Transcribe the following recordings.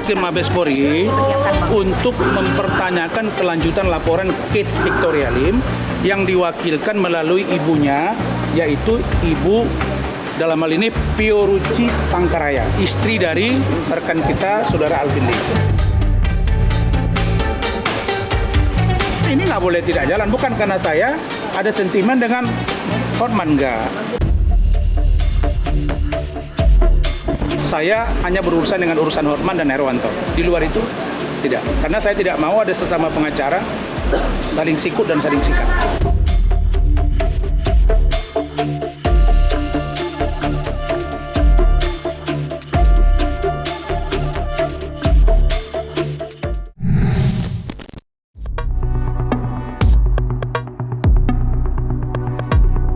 ke Mabespori untuk mempertanyakan kelanjutan laporan Kate Victoria Lim yang diwakilkan melalui ibunya, yaitu Ibu dalam hal ini Pioruci Pangkaraya, istri dari rekan kita, Saudara Alvin Lim. Ini nggak boleh tidak jalan, bukan karena saya ada sentimen dengan Hotman, enggak. Saya hanya berurusan dengan urusan Hotman dan Herwanto. Di luar itu tidak, karena saya tidak mau ada sesama pengacara saling sikut dan saling sikat.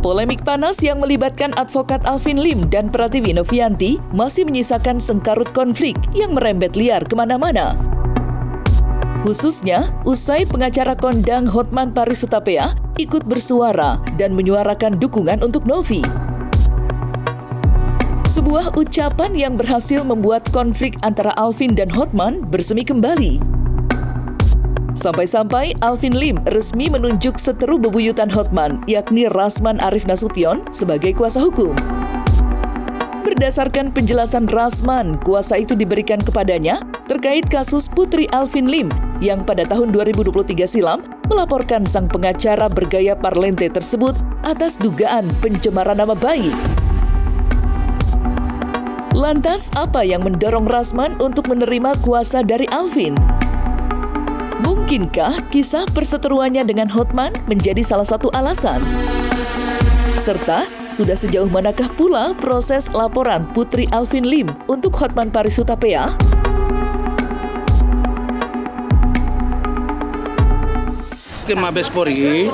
Polemik panas yang melibatkan advokat Alvin Lim dan Pratiwi Novianti masih menyisakan sengkarut konflik yang merembet liar kemana-mana. Khususnya, usai pengacara kondang Hotman Paris Hutapea ikut bersuara dan menyuarakan dukungan untuk Novi. Sebuah ucapan yang berhasil membuat konflik antara Alvin dan Hotman bersemi kembali. Sampai-sampai Alvin Lim resmi menunjuk seteru bebuyutan Hotman, yakni Rasman Arif Nasution, sebagai kuasa hukum. Berdasarkan penjelasan Rasman, kuasa itu diberikan kepadanya terkait kasus Putri Alvin Lim yang pada tahun 2023 silam melaporkan sang pengacara bergaya parlente tersebut atas dugaan pencemaran nama baik. Lantas, apa yang mendorong Rasman untuk menerima kuasa dari Alvin? Mungkinkah kisah perseteruannya dengan Hotman menjadi salah satu alasan? Serta, sudah sejauh manakah pula proses laporan Putri Alvin Lim untuk Hotman Paris Hutapea? Ke Mabespori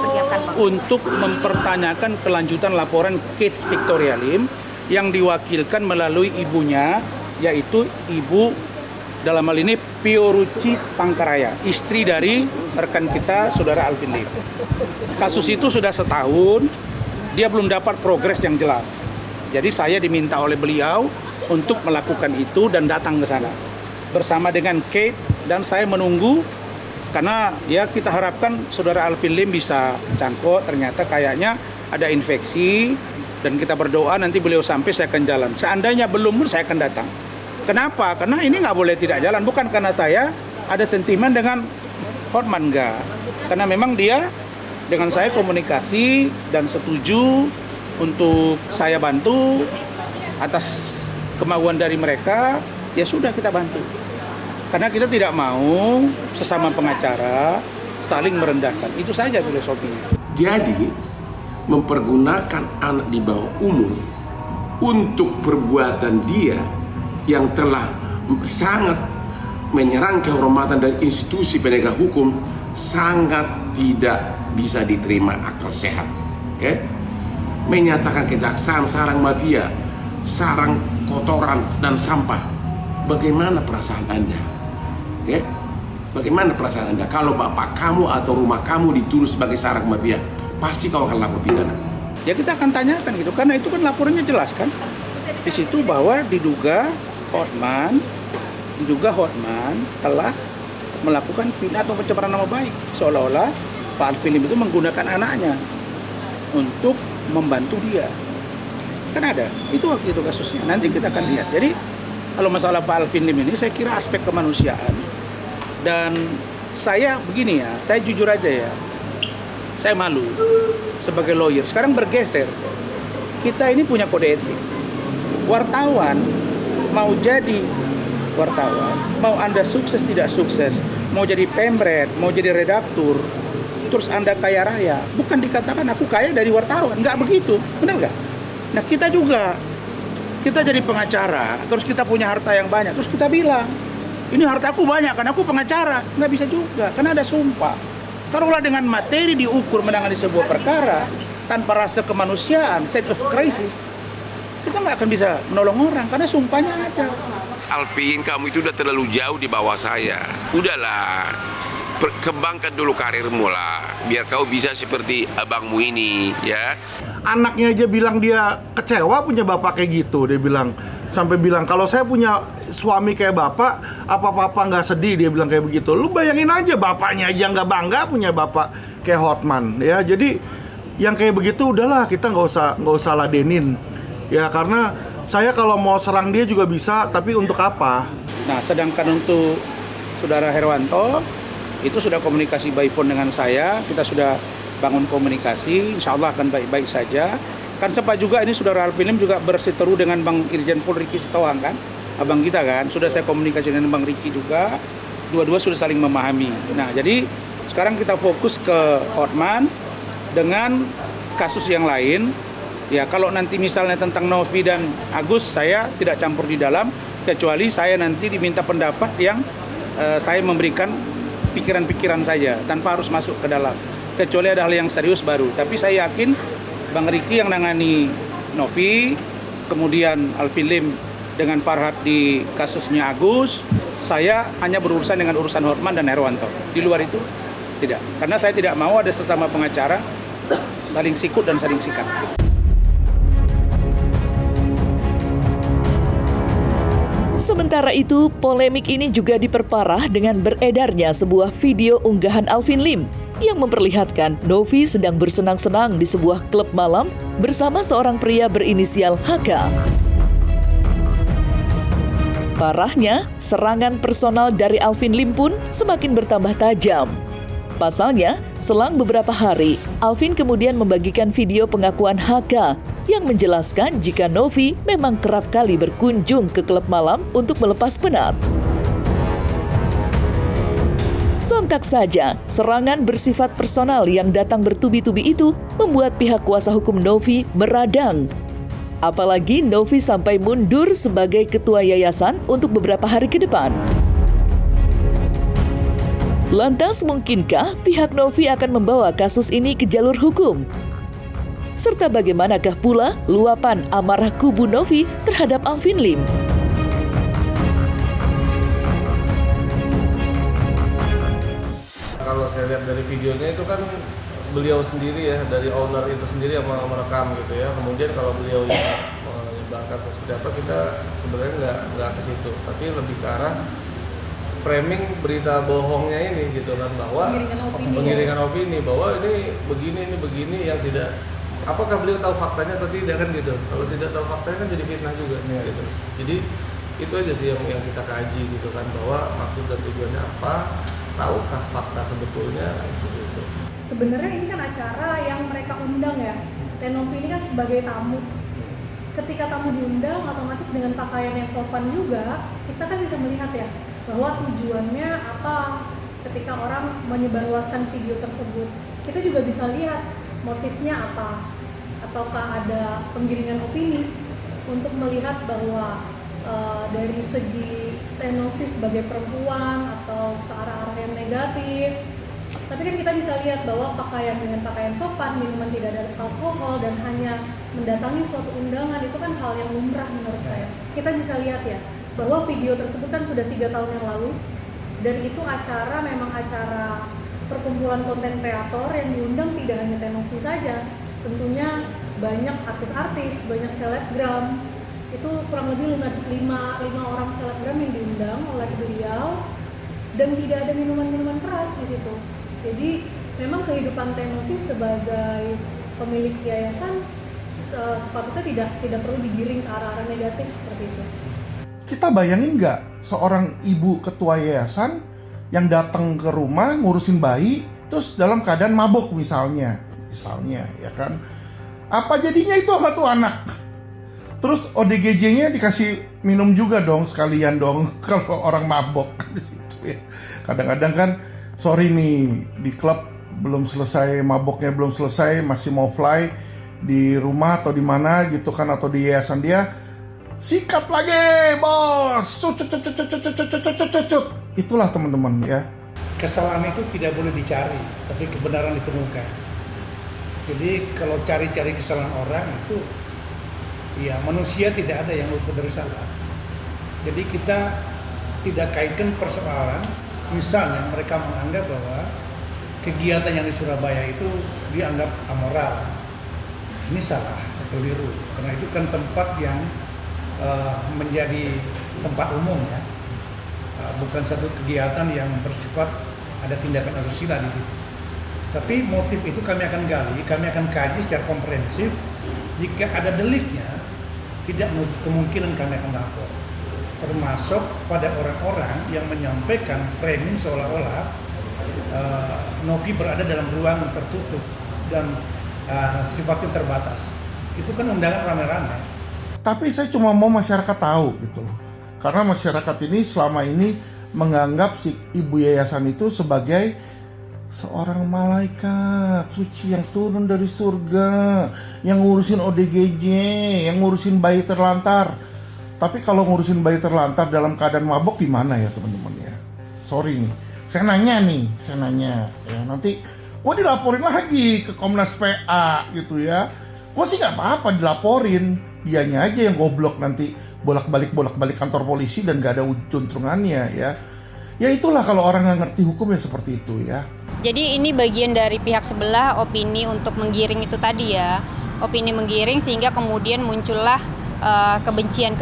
untuk mempertanyakan kelanjutan laporan Kate Victoria Lim yang diwakilkan melalui ibunya, yaitu Ibu dalam hal ini Pioruci Pangkaraya, istri dari rekan kita, Saudara Alvin Lim. Kasus itu sudah setahun, dia belum dapat progres yang jelas. Jadi saya diminta oleh beliau untuk melakukan itu dan datang ke sana bersama dengan Kate, dan saya menunggu karena ya kita harapkan Saudara Alvin Lim bisa cangkok. Ternyata kayaknya ada infeksi dan kita berdoa nanti beliau sampai saya akan jalan. Seandainya belum pun saya akan datang. Kenapa? Karena ini nggak boleh tidak jalan. Bukan karena saya ada sentimen dengan Hotman, enggak. Karena memang dia dengan saya komunikasi dan setuju untuk saya bantu atas kemauan dari mereka, ya sudah kita bantu. Karena kita tidak mau sesama pengacara saling merendahkan. Itu saja filosofinya. Jadi, mempergunakan anak di bawah umur untuk perbuatan dia yang telah sangat menyerang kehormatan dan institusi penegak hukum sangat tidak bisa diterima akal sehat. Menyatakan kejaksaan sarang mafia, sarang kotoran dan sampah. Bagaimana perasaan Anda? Bagaimana perasaan Anda kalau bapak kamu atau rumah kamu dituduh sebagai sarang mafia? Pasti kau akan lapor pidana. Ya kita akan tanyakan gitu, karena itu kan laporannya jelas kan. Di situ bahwa diduga Hotman telah melakukan fitnah atau pencemaran nama baik, seolah-olah Pak Alvin Lim itu menggunakan anaknya untuk membantu dia. Kan ada, itu waktu itu kasusnya. Nanti kita akan lihat. Jadi kalau masalah Pak Alvin Lim ini saya kira aspek kemanusiaan, dan saya begini ya, saya jujur aja ya, saya malu sebagai lawyer. Sekarang bergeser, kita ini punya kode etik. Wartawan mau jadi wartawan, mau Anda sukses tidak sukses, mau jadi pemret, mau jadi redaktur, terus Anda kaya raya, bukan dikatakan aku kaya dari wartawan, nggak begitu, benar nggak? Nah kita juga, kita jadi pengacara, terus kita punya harta yang banyak, terus kita bilang, ini hartaku banyak karena aku pengacara, nggak bisa juga, karena ada sumpah. Taruhlah dengan materi diukur menangani sebuah perkara, tanpa rasa kemanusiaan, sense of crisis, kita nggak akan bisa menolong orang karena sumpahnya ada. Alvin, kamu itu udah terlalu jauh di bawah saya. Udahlah, kembangkan dulu karirmu lah, biar kau bisa seperti abangmu ini, ya. Anaknya aja bilang dia kecewa punya bapak kayak gitu. Dia bilang, sampai bilang, kalau saya punya suami kayak bapak, apa papa nggak sedih? Dia bilang kayak begitu. Lu bayangin aja, bapaknya aja nggak bangga punya bapak kayak Hotman, ya. Jadi yang kayak begitu udahlah, kita nggak usah ladenin, ya. Karena saya kalau mau serang dia juga bisa, tapi untuk apa? Nah, sedangkan untuk Saudara Herwanto itu sudah komunikasi by phone dengan saya, kita sudah bangun komunikasi, insya Allah akan baik-baik saja. Kan sempat juga ini Saudara Alvin Lim juga berseteru dengan Bang Irjen Pol Riki Sitohang kan, abang kita kan, sudah saya komunikasi dengan Bang Riki juga, dua-dua sudah saling memahami. Nah, jadi sekarang kita fokus ke Hotman dengan kasus yang lain. Ya, kalau nanti misalnya tentang Novi dan Agus, saya tidak campur di dalam, kecuali saya nanti diminta pendapat yang saya memberikan pikiran-pikiran saja tanpa harus masuk ke dalam, kecuali ada hal yang serius baru. Tapi saya yakin Bang Riki yang nangani Novi, kemudian Alvin Lim dengan Farhad di kasusnya Agus, saya hanya berurusan dengan urusan Hotman dan Herwanto. Di luar itu tidak, karena saya tidak mau ada sesama pengacara saling sikut dan saling sikat. Sementara itu, polemik ini juga diperparah dengan beredarnya sebuah video unggahan Alvin Lim yang memperlihatkan Novi sedang bersenang-senang di sebuah klub malam bersama seorang pria berinisial HK. Parahnya, serangan personal dari Alvin Lim pun semakin bertambah tajam. Pasalnya, selang beberapa hari, Alvin kemudian membagikan video pengakuan HK yang menjelaskan jika Novi memang kerap kali berkunjung ke klub malam untuk melepas penat. Sontak saja, serangan bersifat personal yang datang bertubi-tubi itu membuat pihak kuasa hukum Novi meradang. Apalagi Novi sampai mundur sebagai ketua yayasan untuk beberapa hari ke depan. Lantas, mungkinkah pihak Novi akan membawa kasus ini ke jalur hukum? Serta bagaimanakah pula luapan amarah kubu Novi terhadap Alvin Lim? Kalau saya lihat dari videonya itu kan beliau sendiri ya, dari owner itu sendiri yang merekam gitu ya. Kemudian kalau beliau yang menyebarkan seperti apa, kita sebenarnya nggak ke situ, tapi lebih ke arah framing berita bohongnya ini gitu kan, bahwa pengiringan opini bahwa ini begini yang tidak, apakah beliau tahu faktanya atau tidak kan gitu. Kalau tidak tahu faktanya kan jadi fitnah juga gitu. Jadi itu aja sih yang kita kaji gitu kan, bahwa maksud dan tujuannya apa, tahukah fakta sebetulnya gitu. Sebenarnya ini kan acara yang mereka undang ya, Novi ini kan sebagai tamu. Ketika tamu diundang, otomatis dengan pakaian yang sopan juga, kita kan bisa melihat ya bahwa tujuannya apa ketika orang menyebarluaskan video tersebut. Kita juga bisa lihat motifnya apa, ataukah ada penggiringan opini untuk melihat bahwa dari segi Novi sebagai perempuan atau ke arah-arah yang negatif. Tapi kan kita bisa lihat bahwa pakaian dengan pakaian sopan, minuman tidak ada alkohol, dan hanya mendatangi suatu undangan itu kan hal yang lumrah menurut saya. Kita bisa lihat ya bahwa video tersebut kan sudah 3 tahun yang lalu, dan itu acara memang acara perkumpulan konten kreator yang diundang tidak hanya Novi saja, tentunya banyak artis-artis, banyak selebgram. Itu kurang lebih 5 orang selebgram yang diundang oleh beliau, dan tidak ada minuman-minuman keras di situ. Jadi memang kehidupan Novi sebagai pemilik yayasan sepatutnya tidak perlu digiring ke arah-arah negatif seperti itu. Kita bayangin nggak seorang ibu ketua yayasan yang datang ke rumah ngurusin bayi, terus dalam keadaan mabok misalnya ya kan? Apa jadinya itu satu anak? Terus ODGJ-nya dikasih minum juga dong sekalian dong kalau orang mabok di situ ya. Kadang-kadang kan sorry nih, di klub belum selesai maboknya, belum selesai, masih mau fly di rumah atau di mana gitu kan, atau di yayasan dia, sikat lagi bos, itulah teman-teman ya. Kesalahan itu tidak boleh dicari, tapi kebenaran ditemukan. Jadi kalau cari-cari kesalahan orang itu, ya manusia tidak ada yang luput dari salah. Jadi kita tidak kaitkan persoalan Misalnya mereka menganggap bahwa kegiatan yang di Surabaya itu dianggap amoral. Ini salah, keliru. Karena itu kan tempat yang menjadi tempat umum ya. Bukan satu kegiatan yang bersifat ada tindakan asusila di situ. Tapi motif itu kami akan gali, kami akan kaji secara komprehensif. Jika ada deliknya, tidak menutup kemungkinan kami akan lapor. Termasuk pada orang-orang yang menyampaikan framing seolah-olah Novi berada dalam ruang tertutup dan sifatnya terbatas. Itu kan undangan rame-rame. Tapi saya cuma mau masyarakat tahu gitu loh. Karena masyarakat ini selama ini menganggap si ibu yayasan itu sebagai seorang malaikat suci yang turun dari surga, yang ngurusin ODGJ, yang ngurusin bayi terlantar. Tapi kalau ngurusin bayi terlantar dalam keadaan mabok gimana ya teman-teman ya? Sorry nih, saya nanya ya, nanti gue dilaporin lagi ke Komnas PA gitu ya. Gue sih nggak apa-apa dilaporin, dianya aja yang goblok nanti bolak-balik kantor polisi dan gak ada untungannya ya. Ya itulah kalau orang nggak ngerti hukum ya seperti itu ya. Jadi ini bagian dari pihak sebelah opini untuk menggiring itu tadi ya. Opini menggiring sehingga kemudian muncullah kebencian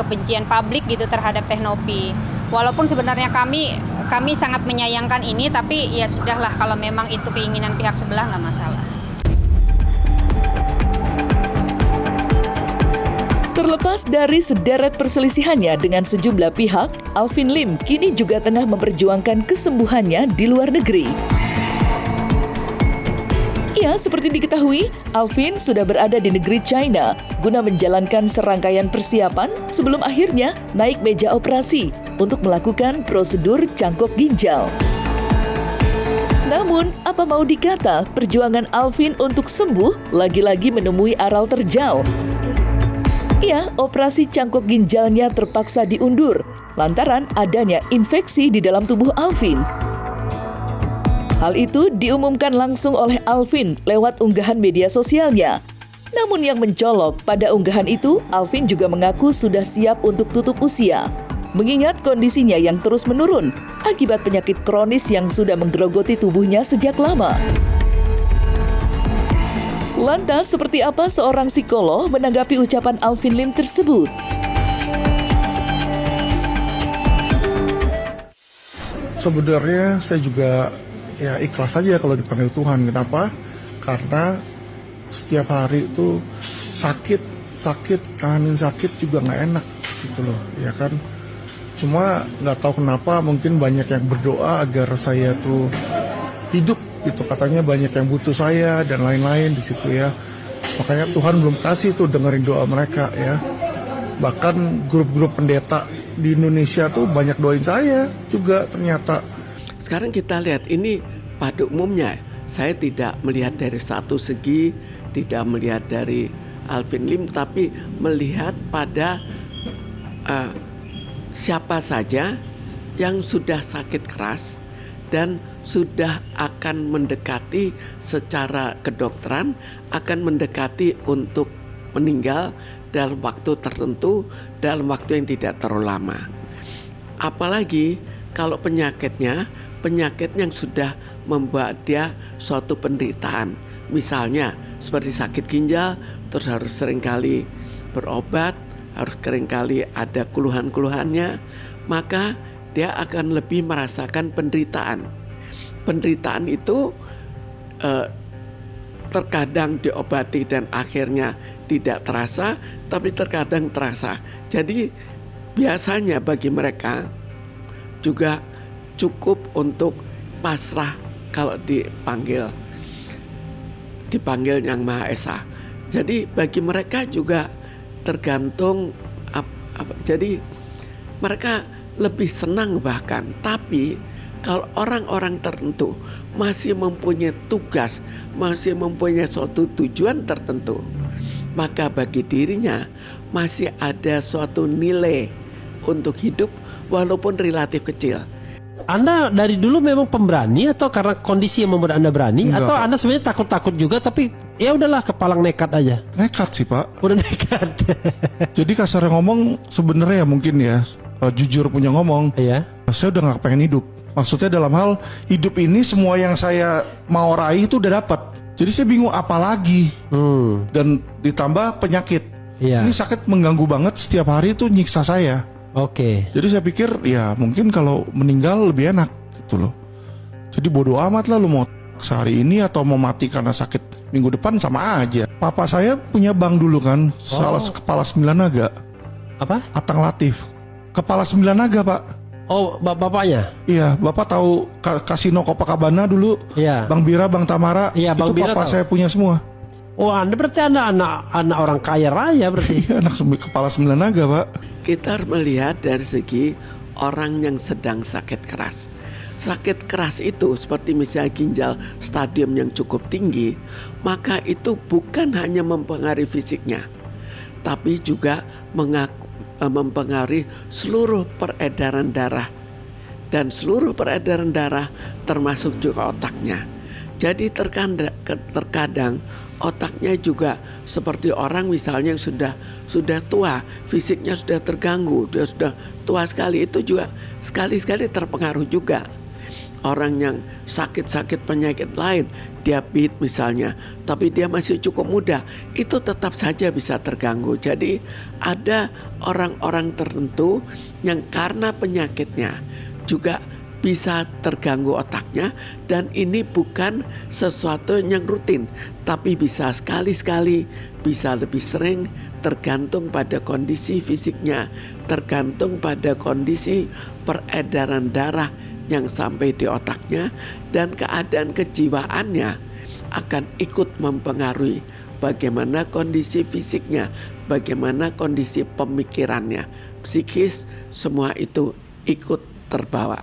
publik gitu terhadap Teknopi. Walaupun sebenarnya kami sangat menyayangkan ini, tapi ya sudahlah kalau memang itu keinginan pihak sebelah nggak masalah. Terlepas dari sederet perselisihannya dengan sejumlah pihak, Alvin Lim kini juga tengah memperjuangkan kesembuhannya di luar negeri. Ya, seperti diketahui, Alvin sudah berada di negeri China guna menjalankan serangkaian persiapan sebelum akhirnya naik meja operasi untuk melakukan prosedur cangkok ginjal. Namun, apa mau dikata, perjuangan Alvin untuk sembuh lagi-lagi menemui aral terjal. Ya, operasi cangkok ginjalnya terpaksa diundur lantaran adanya infeksi di dalam tubuh Alvin. Hal itu diumumkan langsung oleh Alvin lewat unggahan media sosialnya. Namun yang mencolok pada unggahan itu, Alvin juga mengaku sudah siap untuk tutup usia, mengingat kondisinya yang terus menurun akibat penyakit kronis yang sudah menggerogoti tubuhnya sejak lama. Lantas, seperti apa seorang psikolog menanggapi ucapan Alvin Lim tersebut? Sebenarnya saya juga ya ikhlas aja kalau dipanggil Tuhan. Kenapa? Karena setiap hari itu sakit, kangenin sakit juga nggak enak gitu loh, ya kan. Cuma nggak tahu kenapa mungkin banyak yang berdoa agar saya tuh hidup gitu, katanya banyak yang butuh saya dan lain-lain di situ ya. Makanya Tuhan belum kasih tuh dengerin doa mereka ya. Bahkan grup-grup pendeta di Indonesia tuh banyak doain saya juga ternyata. Sekarang kita lihat ini pada umumnya, saya tidak melihat dari satu segi, tidak melihat dari Alvin Lim, tapi melihat pada siapa saja yang sudah sakit keras dan sudah akan mendekati secara kedokteran, akan mendekati untuk meninggal dalam waktu tertentu, dalam waktu yang tidak terlalu lama. Apalagi kalau penyakitnya yang sudah membuat dia suatu penderitaan. Misalnya seperti sakit ginjal, terus harus seringkali berobat, harus seringkali ada keluhan-keluhannya, maka dia akan lebih merasakan penderitaan. Penderitaan itu terkadang diobati dan akhirnya tidak terasa, tapi terkadang terasa. Jadi biasanya bagi mereka juga cukup untuk pasrah kalau dipanggil Yang Maha Esa. Jadi bagi mereka juga tergantung jadi mereka lebih senang bahkan. Tapi kalau orang-orang tertentu masih mempunyai tugas, masih mempunyai suatu tujuan tertentu, maka bagi dirinya masih ada suatu nilai untuk hidup walaupun relatif kecil. Anda dari dulu memang pemberani atau karena kondisi yang membuat Anda berani? Enggak. Atau Anda sebenarnya takut-takut juga tapi ya udahlah kepalang nekat aja? Nekat sih Pak. Udah nekat. Jadi kasarnya ngomong sebenarnya mungkin ya jujur punya ngomong. Iya. Saya udah nggak pengen hidup. Maksudnya dalam hal hidup ini semua yang saya mau raih itu udah dapat. Jadi saya bingung apa lagi. Dan ditambah penyakit. Iya. Ini sakit mengganggu banget, setiap hari itu nyiksa saya. Oke. Jadi saya pikir ya mungkin kalau meninggal lebih enak gitu loh. Jadi bodo amat lah lu mau sehari ini atau mau mati karena sakit minggu depan sama aja. Papa saya punya bank dulu kan, salah kepala 9 naga. Apa? Atang Latif. Kepala 9 naga, Pak. Oh, bapaknya? Iya, Bapak tahu Kasino Copacabana dulu? Iya. Bang Bira, Bang Tamara, Iya, Bang itu Bira papa tahu. saya punya semua. Oh, Anda berarti anak orang kaya raya berarti. Iya, anak kepala 9 naga, Pak. Kita harus melihat dari segi orang yang sedang sakit keras. Sakit keras itu seperti misalnya ginjal stadium yang cukup tinggi, maka itu bukan hanya mempengaruhi fisiknya, tapi juga mempengaruhi seluruh peredaran darah. Dan seluruh peredaran darah termasuk juga otaknya. Jadi terkadang otaknya juga seperti orang misalnya yang sudah tua, fisiknya sudah terganggu, dia sudah tua sekali, itu juga sekali-sekali terpengaruh juga. Orang yang sakit-sakit penyakit lain, diabetes misalnya, tapi dia masih cukup muda, itu tetap saja bisa terganggu. Jadi ada orang-orang tertentu yang karena penyakitnya juga bisa terganggu otaknya, dan ini bukan sesuatu yang rutin, tapi bisa sekali-sekali, bisa lebih sering, tergantung pada kondisi fisiknya, tergantung pada kondisi peredaran darah yang sampai di otaknya, dan keadaan kejiwaannya akan ikut mempengaruhi bagaimana kondisi fisiknya, bagaimana kondisi pemikirannya, psikis, semua itu ikut terbawa.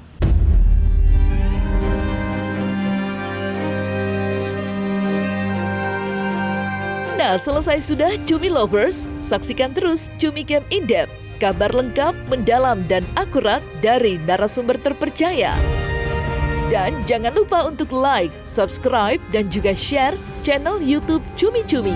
Nah, selesai sudah Cumi Lovers, saksikan terus Cumi Game In-Depth, kabar lengkap, mendalam, dan akurat dari narasumber terpercaya. Dan jangan lupa untuk like, subscribe, dan juga share channel YouTube Cumi Cumi.